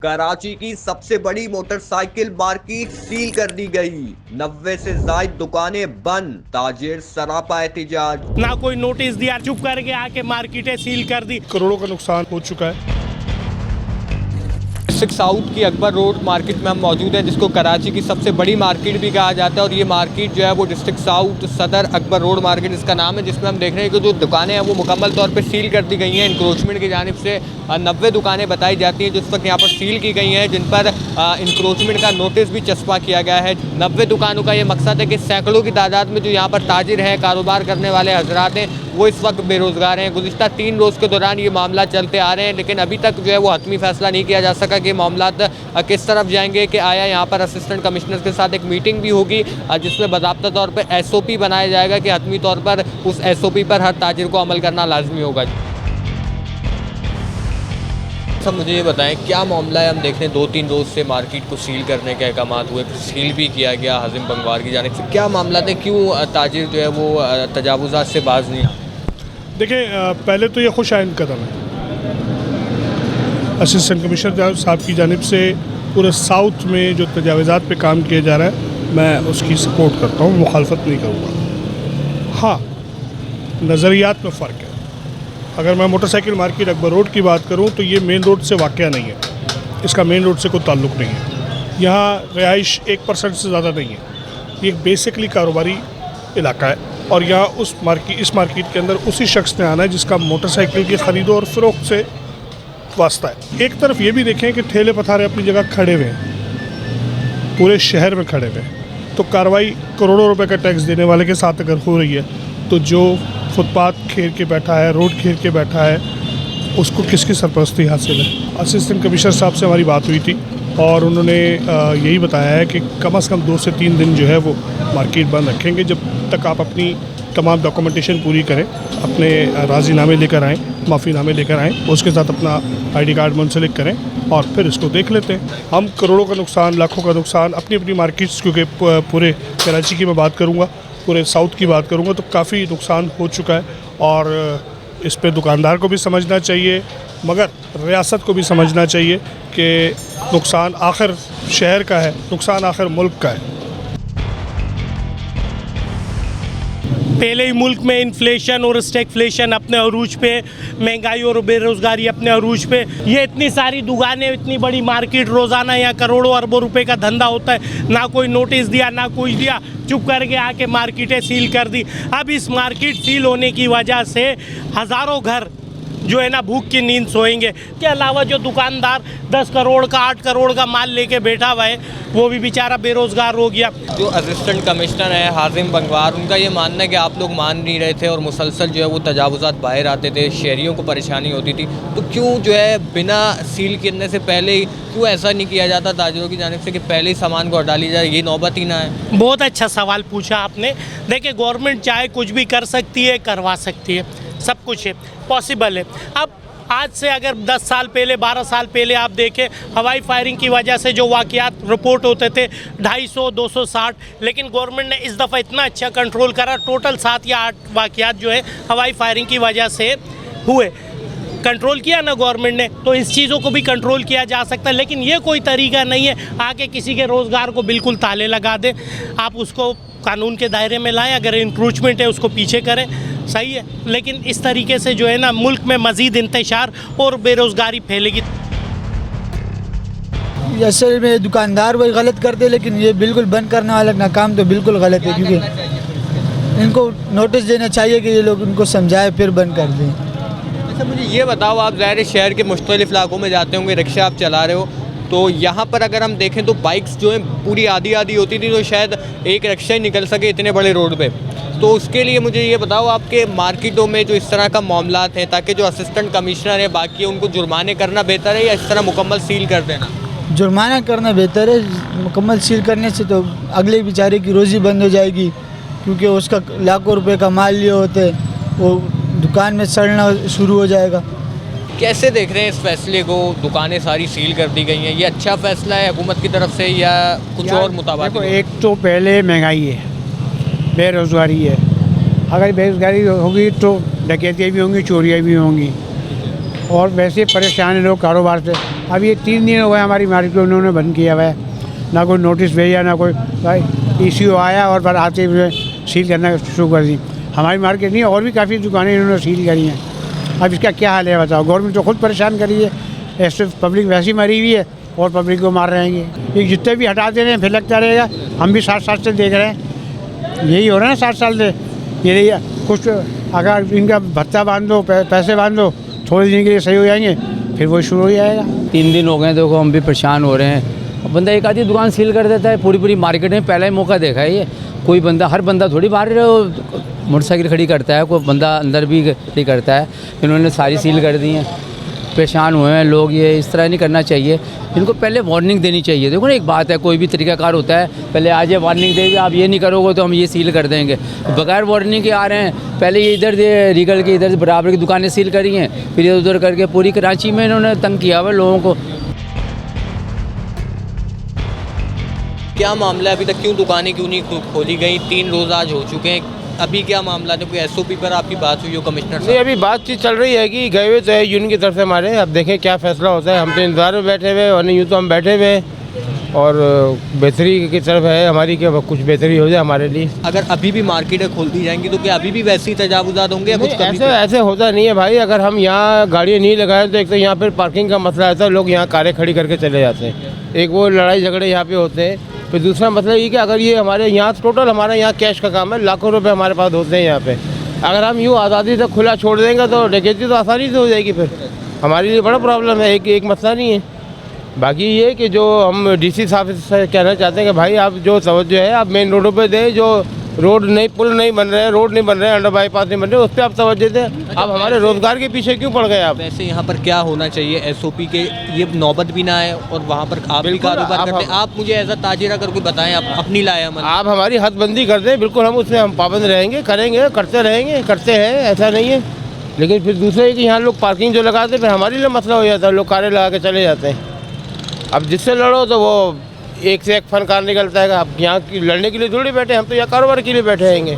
कराची की सबसे बड़ी मोटरसाइकिल मार्केट सील कर दी गई। 90 से ज्यादा दुकानें बंद, ताजिर सरापा एहतिजाज। ना कोई नोटिस दिया, चुप करके आके मार्केटें सील कर दी। करोड़ों का नुकसान हो चुका है। डिस्ट्रिक्ट साउथ की अकबर रोड मार्केट में हम मौजूद हैं, जिसको कराची की सबसे बड़ी मार्केट भी कहा जाता है। और ये मार्केट जो है वो डिस्ट्रिक्ट साउथ सदर अकबर रोड मार्केट इसका नाम है, जिसमें हम देख रहे हैं कि जो दुकानें हैं वो मुकम्मल तौर पे सील कर दी गई हैं इंक्रोचमेंट की जानिब से। 90 दुकानें बताई जाती हैं जिस वक्त यहाँ पर सील की गई हैं, जिन पर इंक्रोचमेंट का नोटिस भी चस्पा किया गया है। 90 दुकानों का ये मकसद है कि सैकड़ों की तादाद में जो यहाँ पर ताजिर हैं, कारोबार करने वाले हजरात हैं, वो इस वक्त बेरोज़गार हैं। गुज़िश्ता 3 रोज़ के दौरान ये मामला चलते आ रहे हैं, लेकिन अभी तक जो है वो हतमी फैसला नहीं किया जा सका कि मामला किस तरफ जाएंगे। कि आया यहाँ पर असिस्टेंट कमिश्नर के साथ एक मीटिंग भी होगी, जिसमें बाकायदा तौर पर SOP बनाया जाएगा कि हतमी तौर पर उस SOP पर हर ताजिर को अमल करना लाजमी होगा। सब मुझे ये बताएं, क्या मामला है? हम देख रहे हैं 2-3 रोज़ से मार्केट को सील करने के अहकाम हुए, सील भी किया गया हाजिम बंगवार की जानिब से। क्या मामला था, क्यों ताजिर जो है वो तजावुज़ात से बाज नहीं आते? देखिए, पहले तो ये खुश आइंद कदम है असिस्टेंट कमिश्नर साहब की जानिब से। पूरे साउथ में जो तजावुज़ात पे काम किया जा रहा है, मैं उसकी सपोर्ट करता हूँ, मुखालफत नहीं करूँगा। हाँ, नज़रियात में फ़र्क है। अगर मैं मोटरसाइकिल मार्केट अकबर रोड की बात करूँ तो ये मेन रोड से वाक़या नहीं है, इसका मेन रोड से कोई ताल्लुक़ नहीं है। यहाँ रिहाइश 1% से ज़्यादा नहीं है, ये एक बेसिकली कारोबारी इलाका है। और यहाँ इस मार्केट के अंदर उसी शख्स ने आना है जिसका मोटरसाइकिल की ख़रीदो और फ़रोख्त से वास्ता है। एक तरफ ये भी देखें कि ठेले पथारे अपनी जगह खड़े हुए हैं, पूरे शहर में खड़े हुए हैं, तो कार्रवाई करोड़ों रुपए का टैक्स देने वाले के साथ अगर हो रही है, तो जो फुटपाथ घेर के बैठा है, रोड घेर के बैठा है, उसको किसकी सरपरस्ती हासिल है? असिस्टेंट कमिश्नर साहब से हमारी बात हुई थी और उन्होंने यही बताया है कि कम से कम 2 से 3 दिन जो है वो मार्केट बंद रखेंगे, जब तक आप अपनी तमाम डॉक्यूमेंटेशन पूरी करें, अपने राज़ीनामे लेकर आएँ, माफ़ीनामे लेकर आएँ, उसके साथ अपना ID कार्ड मुंसलिक करें और फिर इसको देख लेते हैं। हम करोड़ों का नुकसान, लाखों का नुकसान अपनी अपनी मार्केट्स, क्योंकि पूरे कराची की मैं बात करूँगा, पूरे साउथ की बात करूँगा, तो काफ़ी नुकसान हो चुका है। और इस पे दुकानदार को भी समझना चाहिए, मगर रियासत को भी समझना चाहिए कि नुकसान आखिर शहर का है, नुकसान आखिर मुल्क का है। पहले ही मुल्क में इन्फ्लेशन और स्टैगफ्लेशन अपने अरूज पे, महंगाई और बेरोज़गारी अपने अरूज पे, ये इतनी सारी दुकानें, इतनी बड़ी मार्केट, रोज़ाना यहाँ करोड़ों अरबों रुपए का धंधा होता है, ना कोई नोटिस दिया, ना कुछ दिया, चुप करके आके मार्केटें सील कर दी। अब इस मार्केट सील होने की वजह से हज़ारों घर जो है ना भूख की नींद सोएंगे। के अलावा जो दुकानदार 10 करोड़ का 8 करोड़ का माल लेके बैठा हुआ है, वो भी बेचारा बेरोज़गार हो गया। जो असिस्टेंट कमिश्नर है हाजिम बंगवार, उनका ये मानना है कि आप लोग मान नहीं रहे थे और मुसलसल जो है वो तजावुज़ात बाहर आते थे, शहरियों को परेशानी होती थी, तो क्यों जो है बिना सील करने से पहले ही क्यों ऐसा नहीं किया जाता ताजिरों की जानिब से कि पहले ही सामान को हटा लिया जाए, ये नौबत ही ना है? बहुत अच्छा सवाल पूछा आपने। देखिए, गवर्नमेंट चाहे कुछ भी कर सकती है, करवा सकती है, सब कुछ है, पॉसिबल है। अब आज से अगर 10 साल पहले, 12 साल पहले आप देखें, हवाई फायरिंग की वजह से जो वाक़यात रिपोर्ट होते थे 250, 260, लेकिन गवर्नमेंट ने इस दफ़ा इतना अच्छा कंट्रोल करा, टोटल 7 या 8 वाक़यात जो है हवाई फायरिंग की वजह से हुए। कंट्रोल किया ना गवर्नमेंट ने, तो इस चीज़ों को भी कंट्रोल किया जा सकता है। लेकिन ये कोई तरीका नहीं है आके किसी के रोज़गार को बिल्कुल ताले लगा दे। आप उसको कानून के दायरे में लाएं, अगर इंक्रोचमेंट है उसको पीछे करें, सही है। लेकिन इस तरीके से जो है ना मुल्क में मज़ीद इंतशार और बेरोज़गारी फैलेगी। असल में दुकानदार वही गलत करते, लेकिन ये बिल्कुल बंद करने वाला ना काम तो बिल्कुल गलत है, क्योंकि इनको नोटिस देना चाहिए कि ये लोग उनको समझाए फिर बंद कर दें। अच्छा, मुझे ये बताओ, आप ज़ाहिर शहर के मुख्तलिफ़ इलाकों में जाते होंगे, रिक्शा आप चला रहे हो, तो यहाँ पर अगर हम देखें तो बाइक्स जो है पूरी आधी होती थी, तो शायद एक रिक्शा ही निकल सके इतने बड़े रोड पे। तो उसके लिए मुझे ये बताओ, आपके मार्केटों में जो इस तरह का मामलात हैं, ताकि जो असिस्टेंट कमिश्नर है बाकी उनको जुर्माने करना बेहतर है या इस तरह मुकम्मल सील कर देना? जुर्माना करना बेहतर है। मुकम्मल सील करने से तो अगले बेचारे की रोज़ी बंद हो जाएगी, क्योंकि उसका लाखों रुपए का माल लिए होते, वो दुकान में सड़ना शुरू हो जाएगा। कैसे देख रहे हैं इस फैसले को? दुकानें सारी सील कर दी गई हैं, ये अच्छा फैसला है हुकूमत की तरफ से या कुछ और मुताबिक? देखो, एक तो पहले महंगाई है, बेरोज़गारी है। अगर बेरोज़गारी होगी तो डकैतियाँ भी होंगी, चोरियाँ भी होंगी, और वैसे परेशान हैं लोग कारोबार से। अब ये 3 दिन हो गए हमारी मार्केट को उन्होंने बंद किया हुआ है, ना कोई नोटिस भेजा ना कोई भाई ईसीओ आया और पर आते हुए सील करना शुरू कर दी। हमारी मार्केट नहीं, और भी काफ़ी दुकानें इन्होंने सील करी हैं। अब इसका क्या हाल है बताओ? गवर्नमेंट तो खुद परेशान करी है, ऐसे पब्लिक वैसी मरी हुई है और पब्लिक को मार रहे हैं। ये जितने भी हटा दे रहे हैं फिर लगता रहेगा। हम भी 60 साल से देख रहे हैं, यही हो रहा है ना 60 साल से। ये कुछ अगर इनका भत्ता बांध दो, पैसे बांध दो, थोड़े दिन के लिए सही हो जाएंगे, फिर वही शुरू हो जाएगा। 3 दिन हो गए देखो, हम भी परेशान हो रहे हैं। अब बंदा एक आधी दुकान सील कर देता है, पूरी मार्केट में पहला ही मौका देखा है ये। कोई बंदा, हर बंदा थोड़ी बाहर मोटरसाइकिल खड़ी करता है, कोई बंदा अंदर भी खड़ी करता है। इन्होंने सारी सील कर दी हैं, परेशान हुए हैं लोग। ये इस तरह नहीं करना चाहिए, इनको पहले वार्निंग देनी चाहिए। देखो ना, एक बात है, कोई भी तरीकाकार होता है, पहले आज ये वार्निंग देगी, आप ये नहीं करोगे तो हम ये सील कर देंगे। बगैर वार्निंग के आ रहे हैं, पहले ये इधर रीगल की इधर बराबर की दुकानें सील करी हैं, फिर इधर उधर करके पूरी कराची में इन्होंने तंग किया हुआ लोगों को। क्या मामला है अभी तक, क्यों दुकानें क्यों नहीं खोली गई? 3 रोज़ आज हो चुके हैं, अभी क्या मामला है? कोई एसओपी पर आपकी बात हुई हो कमिश्नर नहीं, साहब? अभी बातचीत चल रही है कि गए हुए तो है यूनियन की तरफ से हमारे। अब देखें क्या फैसला होता है। हम तो इंतजार में बैठे हुए, और नहीं यूँ तो हम बैठे हुए और बेहतरी की तरफ है हमारी कि कुछ बेहतरी हो जाए हमारे लिए। अगर अभी भी मार्केटें खोल दी जाएंगी तो क्या अभी भी वैसे ही तजावुजात होंगे या कुछ कमी? ऐसे होता नहीं है भाई। अगर हम यहाँ गाड़ियाँ नहीं लगाएं तो एक तो यहाँ पर पार्किंग का मसला आता है, लोग यहाँ कारें खड़ी करके चले जाते हैं, एक वो लड़ाई झगड़े यहाँ पे होते हैं। फिर दूसरा मतलब ये कि अगर ये हमारे यहाँ टोटल हमारा यहाँ कैश का काम है, लाखों रुपए हमारे पास होते हैं यहाँ पे। अगर हम यूँ आज़ादी से खुला छोड़ देंगे तो डकैती तो आसानी से हो जाएगी, फिर हमारे लिए बड़ा प्रॉब्लम है। एक मसला नहीं है। बाकी ये कि जो हम डीसी साहब से कहना चाहते हैं कि भाई आप जो तवज्जो है आप मेन रोडों पे दें, जो रोड नहीं, पुल नहीं बन रहे हैं, रोड नहीं बन रहे हैं, अंडर बाईपास नहीं बन रहे, उस पर आप तवज्जो दें। आप हमारे रोजगार के पीछे क्यों पड़ गए आप? वैसे यहाँ पर क्या होना चाहिए एसओपी के, ये नौबत भी ना आए और वहाँ पर आप भी बिल्कुल, कारोबार करते हैं। आप मुझे एज अ ताजिर अगर कोई बताएं, आप अपनी लाया मन, आप हमारी हदबंदी कर दें, बिल्कुल हम उसमें हम पाबंद रहेंगे, करेंगे, करते रहेंगे, करते हैं, ऐसा नहीं है। लेकिन फिर दूसरे है कि यहाँ लोग पार्किंग जो लगाते हैं, फिर हमारे लिए मसला हो जाता है, लोग कारें लगा के चले जाते हैं। अब जिससे लड़ो तो वो एक से एक फनकार निकलता है। अब यहाँ की लड़ने के लिए थोड़ी बैठे, हम तो यहाँ कारोबार के लिए बैठे रहेंगे।